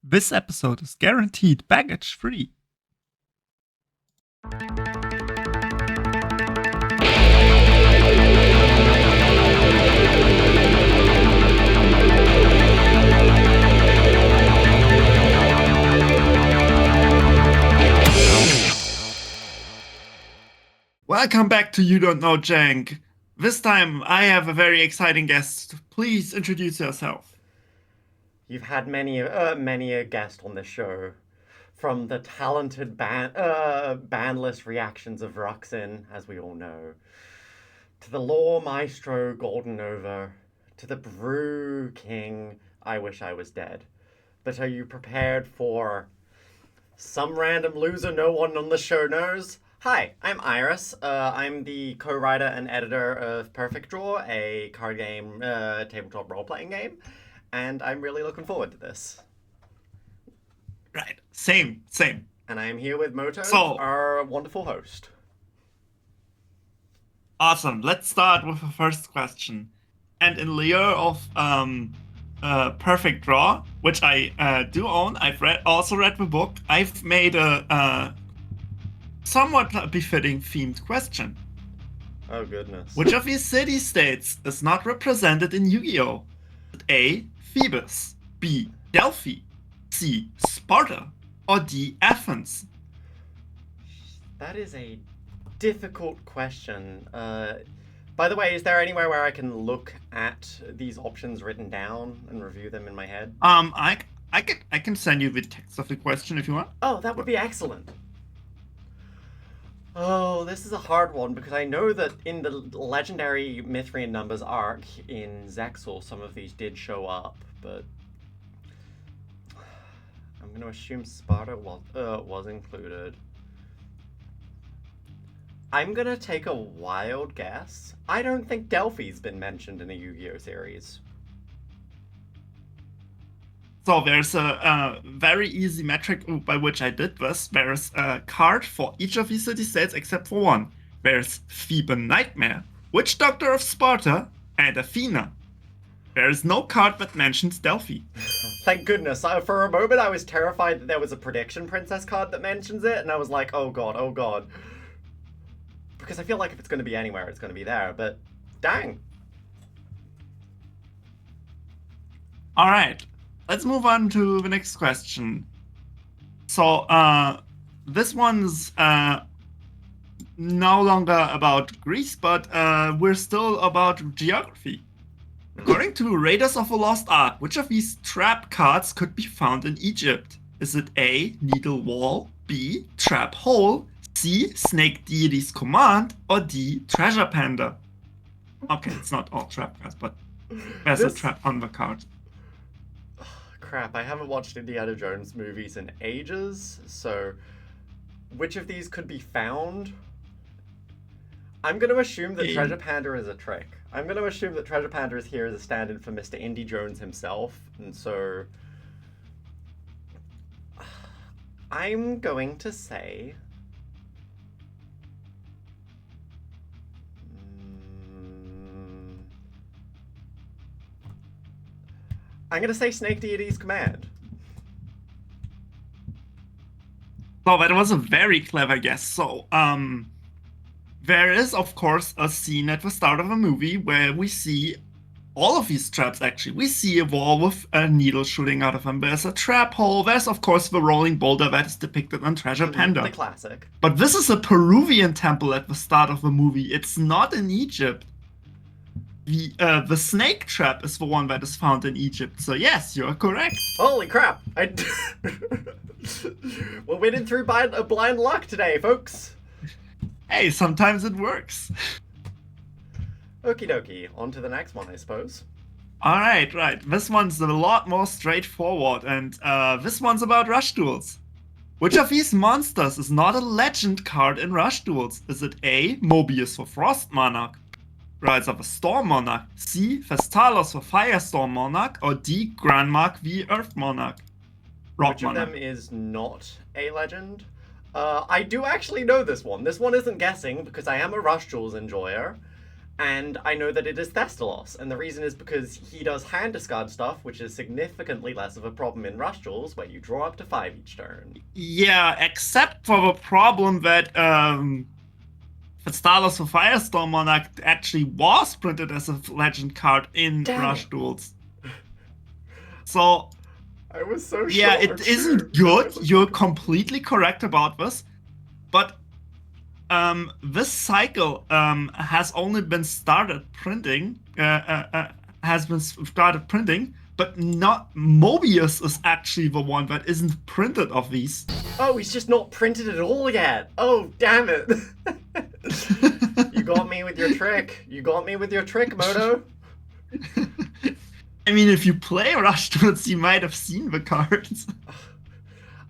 This episode is guaranteed baggage free. Welcome back to You Don't Know JANK. This time I have a very exciting guest. Please introduce yourself. You've had many a guest on this show, from the talented bandless reactions of Ruxin, as we all know, to the lore maestro Golden Nova, to the brew king I Wish I Was Dead. But are you prepared for some random loser no one on the show knows? Hi, I'm Iris. I'm the co-writer and editor of Perfect Draw, a card game, tabletop role-playing game, and I'm really looking forward to this. Right, same. And I am here with Moto, So- our wonderful host. Awesome. Let's start with the first question. And in lieu of Perfect Draw, which I do own, I've also read the book. I've made a somewhat befitting themed question. Oh, goodness. Which of these city-states is not represented in Yu-Gi-Oh? A. Phoebus, B. Delphi, C. Sparta, or D. Athens? That is a difficult question. By the way, is there anywhere where I can look at these options written down and review them in my head? I can send you the text of the question if you want. Oh, that would be excellent. Oh, this is a hard one because I know that in the legendary Mithrian Numbers arc in Zexal, some of these did show up, but I'm going to assume Sparta was included. I'm going to take a wild guess. I don't think Delphi's been mentioned in a Yu-Gi-Oh series. So there's a very easy metric by which I did this. There's a card for each of these city-states except for one. There's Theban Nightmare, Witch Doctor of Sparta, and Athena. There is no card that mentions Delphi. Thank goodness. For a moment I was terrified that there was a Prediction Princess card that mentions it, and I was like, oh god. Because I feel like if it's going to be anywhere, it's going to be there, but dang. Alright, let's move on to the next question. So, this one's no longer about Greece, but we're still about geography. According to Raiders of the Lost Ark, which of these trap cards could be found in Egypt? Is it A. Needle Wall, B. Trap Hole, C. Snake Deity's Command, or D. Treasure Panda? Okay, it's not all trap cards, but there's a trap on the card. Crap, I haven't watched Indiana Jones movies in ages, so which of these could be found? I'm going to assume that Treasure Panda is a trick. I'm going to assume that Treasure Panda is here as a stand-in for Mr. Indy Jones himself, and so I'm going to say Snake Deity's Command. So that was a very clever guess. So, there is, of course, a scene at the start of a movie where we see all of these traps, actually. We see a wall with a needle shooting out of them. There's a trap hole. There's, of course, the rolling boulder that is depicted on Treasure Panda. The classic. But this is a Peruvian temple at the start of the movie. It's not in Egypt. The snake trap is the one that is found in Egypt. So yes, you're correct. Holy crap! We're winning through blind luck today, folks. Hey, sometimes it works. Okie dokie. On to the next one, I suppose. Alright, right. This one's a lot more straightforward, and this one's about Rush Duels. Which of these monsters is not a legend card in Rush Duels? Is it A. Mobius for Frost Monarch, Rise of a Storm Monarch, C. Vestalos for Firestorm Monarch, or D. Granmark the Earth Monarch? Which of them is not a legend? I do actually know this one. This one isn't guessing because I am a Rush Duels enjoyer, And I know that it is Thestalos, and the reason is because he does hand discard stuff, which is significantly less of a problem in Rush Duels, where you draw up to 5 each turn. Yeah, except for the problem that Stalos of Firestorm Monarch actually was printed as a legend card in Damn Rush it. Duels. So, I was so yeah, sure. it isn't good. You're completely correct about this. But this cycle has only been started printing, but not Mobius is actually the one that isn't printed of these. Oh, he's just not printed at all yet. Oh, damn it. You got me with your trick. You got me with your trick, Moto. I mean, if you play Rush Duels, you might have seen the cards.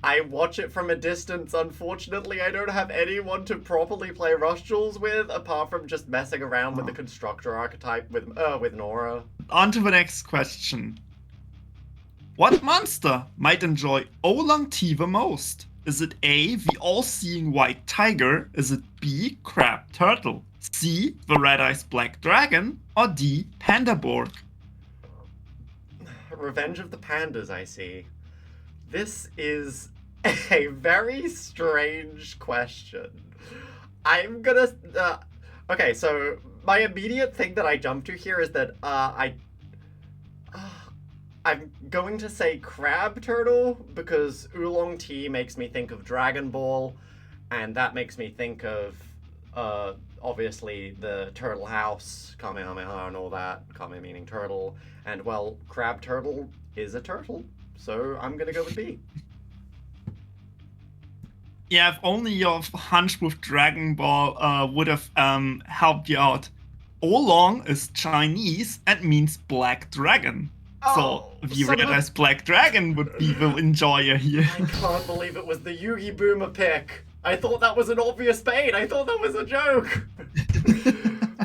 I watch it from a distance. Unfortunately, I don't have anyone to properly play Rush Duels with, apart from just messing around with the Constructor archetype with Nora. On to the next question. What monster might enjoy Oolong Tea the most? Is it A, the all-seeing white tiger? Is it B, crab turtle? C, the red-eyes black dragon? Or D, pandaborg? Revenge of the Pandas, I see. This is a very strange question. I'm gonna... okay, so my immediate thing that I jump to here is that I'm going to say crab turtle because oolong tea makes me think of Dragon Ball, and that makes me think of obviously the turtle house, Kamehameha and all that, Kame meaning turtle, and well, crab turtle is a turtle, so I'm gonna go with B. Yeah, if only your hunch with Dragon Ball would have helped you out. Oolong is Chinese and means black dragon. Oh, so the red-eyes black dragon would be the enjoyer here. I can't believe it was the Yugi Boomer pick. I thought that was an obvious bait. I thought that was a joke.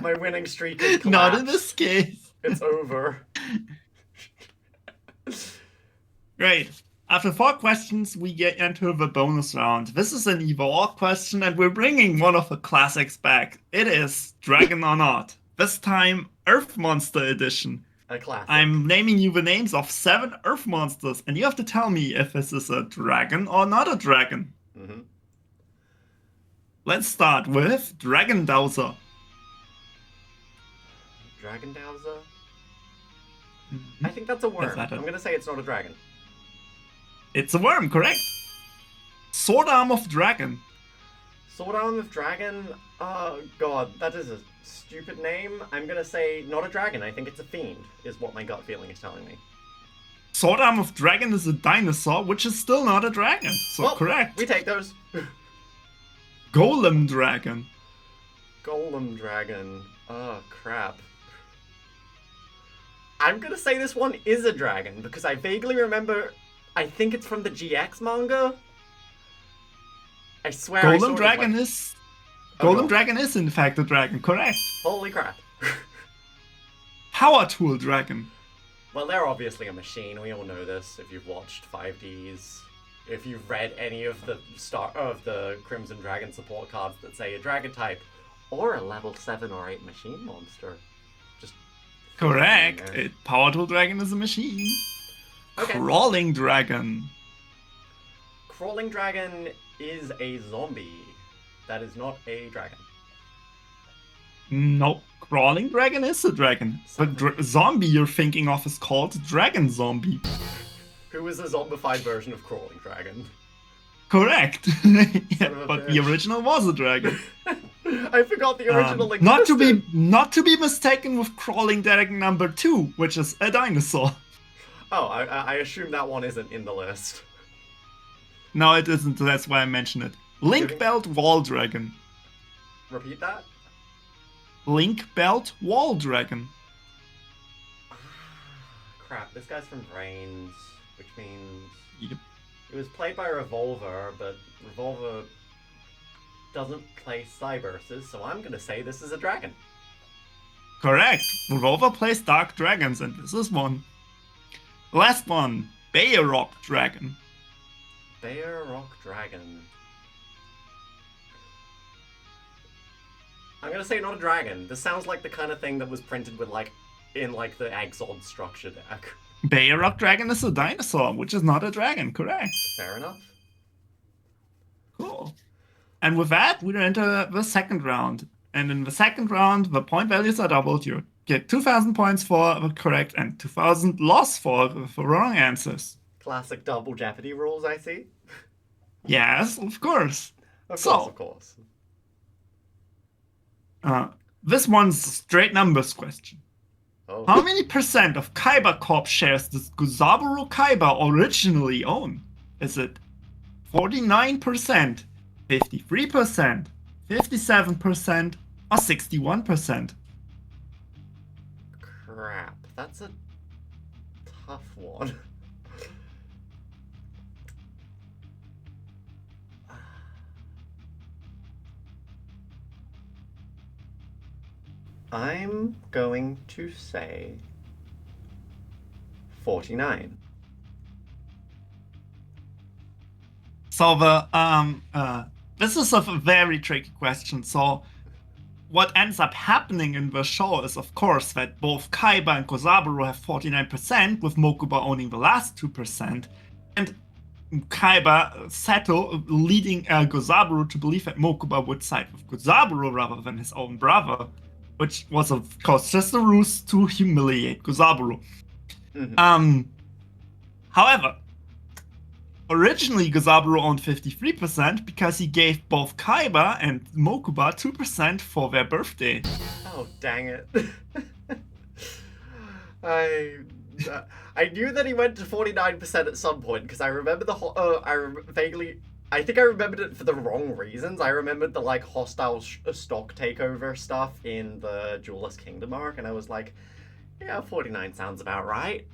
My winning streak is collapsed. Not in this case. It's over. Great. After 4 questions, we get into the bonus round. This is an Evolve question, and we're bringing one of the classics back. It is Dragon or Not. This time, Earth Monster Edition. A classic. I'm naming you the names of 7 Earth monsters, and you have to tell me if this is a dragon or not a dragon. Mm-hmm. Let's start with Dragon Dowser. Dragon Dowser? I think that's a worm. I'm gonna say it's not a dragon. It's a worm, correct. Sword Arm of Dragon. Sword Arm of Dragon? Oh god, that is a stupid name. I'm gonna say not a dragon. I think it's a fiend, is what my gut feeling is telling me. Sword Arm of Dragon is a dinosaur, which is still not a dragon. So well, correct. We take those. Golem Dragon. Golem Dragon. Oh, crap. I'm gonna say this one is a dragon, because I vaguely remember... I think it's from the GX manga? I swear Golem Dragon is... Golem Dragon is in fact a dragon, correct. Holy crap. Power Tool Dragon. Well, they're obviously a machine. We all know this if you've watched 5Ds. If you've read any of the Crimson Dragon support cards that say a dragon type, or a level 7 or 8 machine monster. Just correct. Power Tool Dragon is a machine. Okay. Crawling Dragon. Crawling Dragon is a zombie. That is not a dragon. Nope. Crawling Dragon is a dragon. The zombie you're thinking of is called Dragon Zombie. Who is a zombified version of Crawling Dragon? Correct. Yeah, but the original was a dragon. I forgot the original existed. Not to be mistaken with Crawling Dragon number 2, which is a dinosaur. Oh, I assume that one isn't in the list. No, it isn't. That's why I mentioned it. Link Belt Wall Dragon. Repeat that? Link Belt Wall Dragon. Crap, this guy's from Brains, which means... Yep. It was played by Revolver, but Revolver doesn't play Cyberses, so I'm gonna say this is a dragon. Correct. Revolver plays Dark Dragons, and this is one. Last one. Bear Rock Dragon. Bear Rock Dragon. I'm gonna say not a dragon. This sounds like the kind of thing that was printed with in the Exod structure deck. Bayrock Dragon is a dinosaur, which is not a dragon, correct? Fair enough. Cool. And with that, we enter the second round. And in the second round, the point values are doubled. You get 2,000 points for the correct and 2,000 loss for wrong answers. Classic double Jeopardy rules, I see. Yes, of course. Of course. This one's a straight numbers question. Oh. How many percent of Kaiba Corp shares does Gozaburo Kaiba originally own? Is it 49%, 53%, 57%, or 61%? Crap, that's a tough one. I'm going to say 49. So this is a very tricky question. So what ends up happening in the show is, of course, that both Kaiba and Gozaburo have 49%, with Mokuba owning the last 2%, and Kaiba Seto leading Gozaburo to believe that Mokuba would side with Gozaburo rather than his own brother, which was, of course, just a ruse to humiliate Gozaburo. Mm-hmm. However, originally Gozaburo owned 53% because he gave both Kaiba and Mokuba 2% for their birthday. Oh, dang it. I knew that he went to 49% at some point because I remember the I think I remembered it for the wrong reasons. I remembered the hostile stock takeover stuff in the Jewelist Kingdom arc, and I was like, yeah, 49 sounds about right.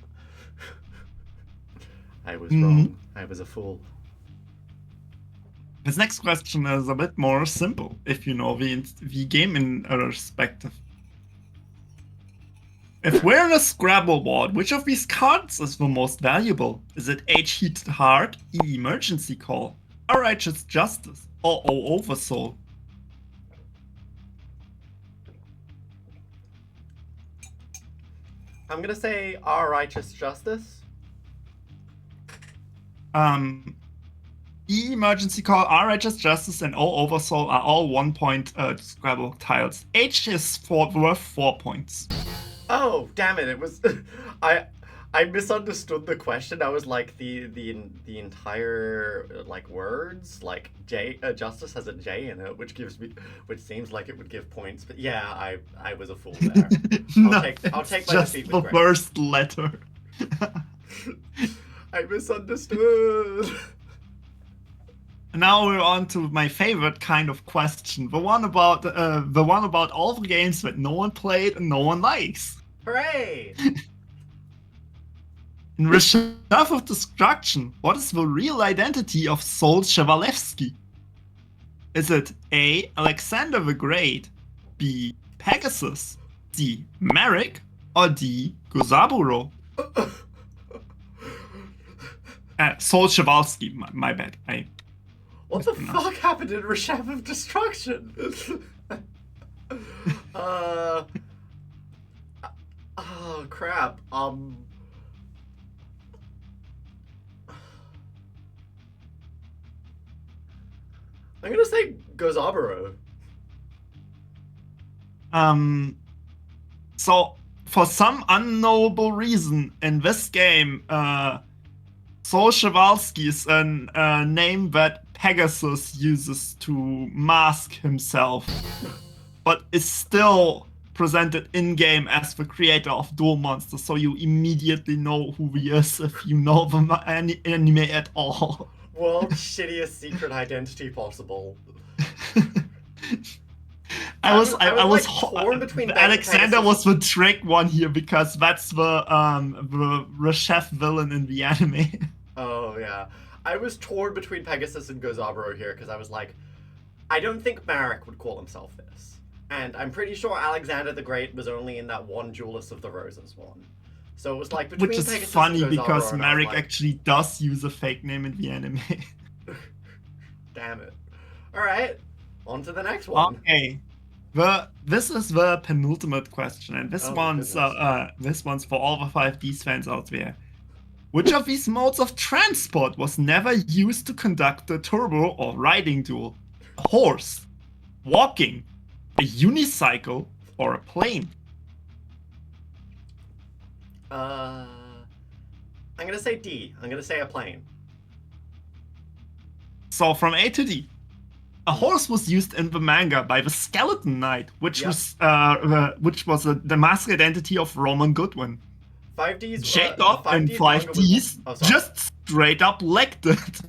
I was wrong. I was a fool. This next question is a bit more simple, if you know the game in a perspective. If we're in a Scrabble board, which of these cards is the most valuable? Is it H Heated Heart, E Emergency Call, or Righteous Justice, or O Oversoul? I'm gonna say R Righteous Justice. E Emergency Call, R Righteous Justice, and O Oversoul are all 1 point Scrabble tiles. H is worth 4 points. Oh, damn it! It was I misunderstood the question. I was like the entire words J Justice has a J in it, which seems like it would give points. But yeah, I was a fool there. I'll take my just defeat with the grace. first letter. I misunderstood. Now we're on to my favorite kind of question, the one about all the games that no one played and no one likes. Hooray! In Reserve of Destruction, what is the real identity of Sol Chevalevsky? Is it A. Alexander the Great, B. Pegasus, C. Merrick, or D. Gozaburo? Sol Chevalsky, my bad. What the fuck happened in Reserve of Destruction? Oh crap. I'm gonna say Gozaburo. So for some unknowable reason in this game, Sol Chevalsky is a name that Pegasus uses to mask himself, but is still presented in-game as the creator of Duel Monsters, so you immediately know who he is if you know the anime at all. World's shittiest secret identity possible. I was torn between Alexander was the trick one here because that's the chef villain in the anime. Oh yeah, I was torn between Pegasus and Gozaburo here because I was like, I don't think Marek would call himself this, and I'm pretty sure Alexander the Great was only in that one Duelist of the Roses one. So it was like between Which is Pegasus funny and Gozaburo, because and Marek like, actually does use a fake name in the anime. Damn it! All right, on to the next one. Okay. This is the penultimate question, and Oh my goodness. this one's for all the 5Ds fans out there. Which of these modes of transport was never used to conduct a turbo or riding duel? A horse, walking, a unicycle, or a plane? I'm gonna say D. I'm gonna say a plane. So from A to D. A horse was used in the manga by the Skeleton Knight, which Yep. was the mask identity of Roman Goodwin. 5Ds. Jacob in 5Ds manga 5Ds was... Oh, sorry. just straight up legged it.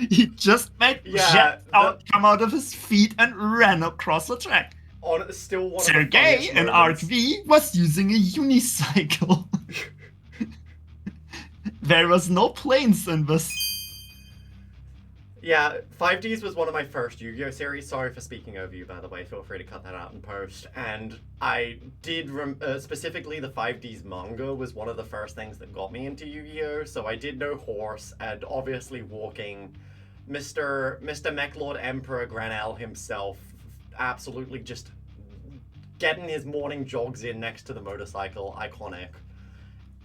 He just made Jet come out of his feet and ran across the track. Still one Sergei of the in Arc V was using a unicycle. There was no planes in this. Yeah, 5Ds was one of my first Yu-Gi-Oh series. Sorry for speaking over you, by the way. Feel free to cut that out in post. And I did, specifically the 5Ds manga was one of the first things that got me into Yu-Gi-Oh! So I did know horse and obviously walking. Mr. Mechlord Emperor Granel himself absolutely just getting his morning jogs in next to the motorcycle. Iconic.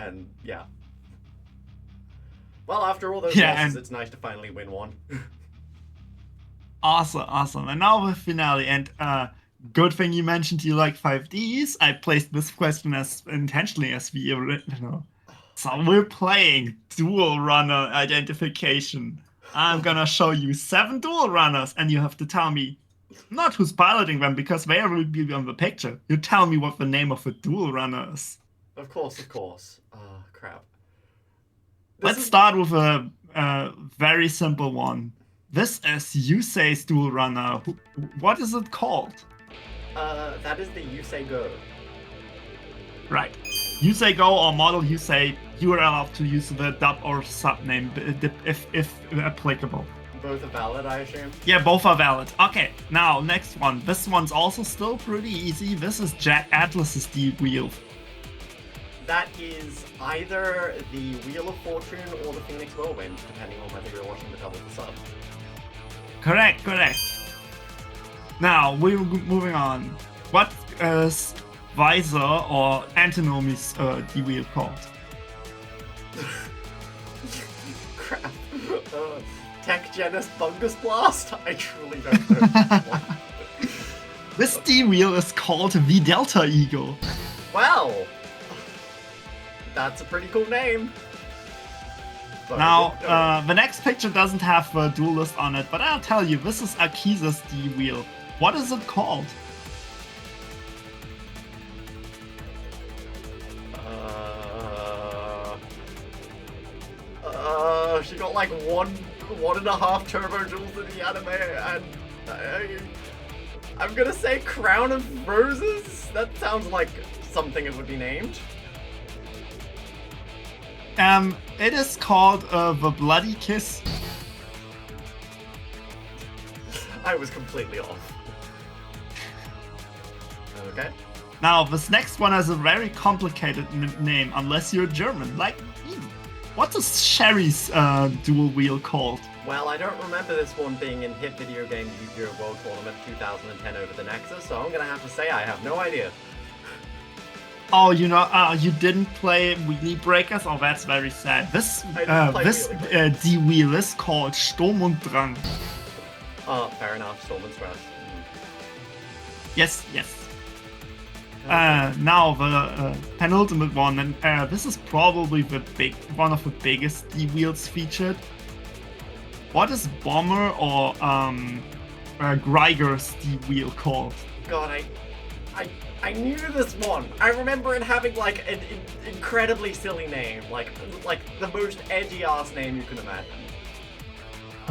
And yeah. Well, after all those losses, it's nice to finally win one. Awesome. And now the finale. And good thing you mentioned you like 5Ds. I placed this question as intentionally as the original. So we're playing dual runner identification. I'm gonna show you 7 dual runners, and you have to tell me not who's piloting them, because they will be on the picture. You tell me what the name of the dual runner is. Of course. Oh, crap. Let's start with a very simple one. This is Yusei's dual runner. What is it called? That is the Yusei Go. Right. Yusei Go or model Yusei, you are allowed to use the dub or sub name if applicable. Both are valid, I assume? Yeah, both are valid. Okay, now next one. This one's also still pretty easy. This is Jack Atlas's D-Wheel. That is either the Wheel of Fortune or the Phoenix Whirlwind, depending on whether you're watching the dub or the sub. Correct. Now, we're moving on. What is Visor or Antinomy's D-Wheel called? Crap. Tech Genus Bungus Blast? I truly don't know. This D-Wheel is called the Delta Eagle. Well, that's a pretty cool name. But now, the next picture doesn't have a duelist on it, but I'll tell you, this is Akiza's D-Wheel. What is it called? She got like one and a half turbo jewels in the anime, and I'm gonna say Crown of Roses? That sounds like something it would be named. It is called the Bloody Kiss. I was completely off. Okay. Now, this next one has a very complicated name, unless you're German, like me. What is Sherry's dual wheel called? Well, I don't remember this one being in hit video game Yu-Gi-Oh! World Tournament 2010 over the Nexus, so I'm gonna have to say I have no idea. Oh, you know, you didn't play Wheelie Breakers? Oh, that's very sad. This D-Wheel is called Sturm und Drang. Oh, fair enough. Storm and Stress. Yes. Now the penultimate one, and this is probably one of the biggest D-Wheels featured. What is Bomber or Greiger's D-Wheel called? God, I knew this one. I remember it having like an incredibly silly name, like the most edgy ass name you can imagine.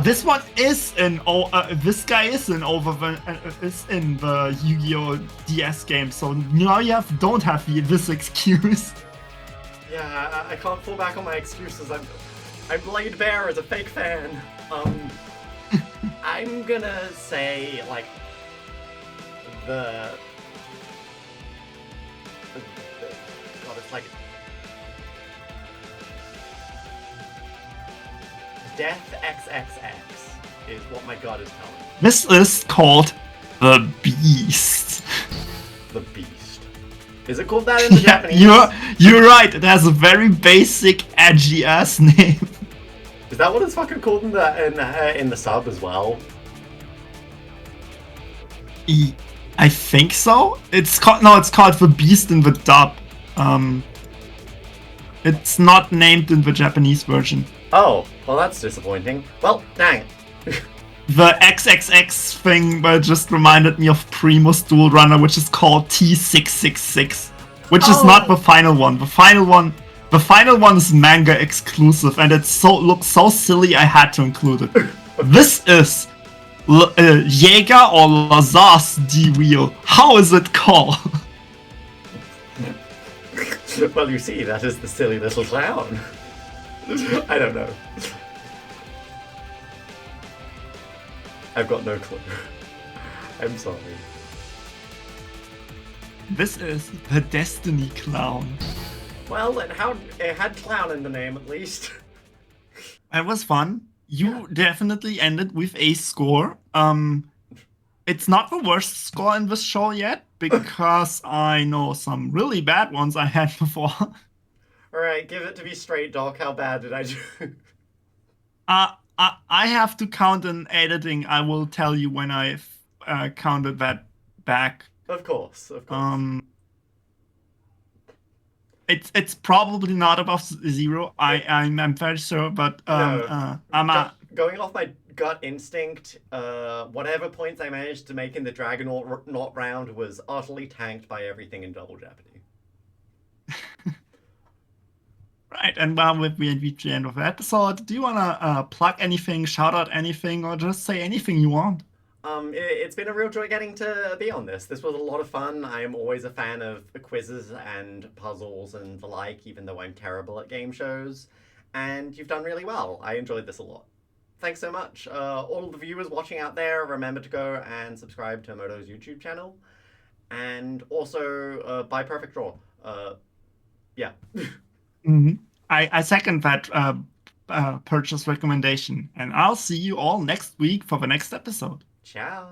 This one is this guy is in the Yu-Gi-Oh! DS game, so now you don't have this excuse. Yeah, I can't fall back on my excuses. I'm laid bare as a fake fan. I'm gonna say like God, it's like Death XXX is what my god is telling me. This is called The Beast. The Beast. Is it called that in the Yeah, Japanese? you're right. It has a very basic, edgy ass name. Is that what it's fucking called in the sub as well? I think so. It's called The Beast in the dub. It's not named in the Japanese version. Oh, well that's disappointing. Well, dang. The XXX thing just reminded me of Primus Dual Runner, which is called T666, which is not the final one. The final one is manga exclusive, and it looks so silly I had to include it. This is Jäger or Lazar's D-Wheel. How is it called? Well, you see, that is the silly little clown. I don't know. I've got no clue. I'm sorry. This is the Destiny Clown. Well, it had clown in the name at least. It was fun. You definitely ended with a score. It's not the worst score in this show yet, because I know some really bad ones I had before. Alright, give it to me straight, Doc. How bad did I do? I have to count in editing. I will tell you when I've counted that back. Of course, of course. It's probably not above 0. I'm very sure, but going off my gut instinct, whatever points I managed to make in the Dragonaut round was utterly tanked by everything in Double Jeopardy. Right, and we reach the end of the episode. Do you wanna plug anything, shout out anything, or just say anything you want? It's been a real joy getting to be on this. This was a lot of fun. I am always a fan of quizzes and puzzles and the like, even though I'm terrible at game shows. And you've done really well. I enjoyed this a lot. Thanks so much. All of the viewers watching out there, remember to go and subscribe to Moto's YouTube channel. And also, buy Perfect Draw. Yeah. Mm-hmm. I second that purchase recommendation. And I'll see you all next week for the next episode. Ciao.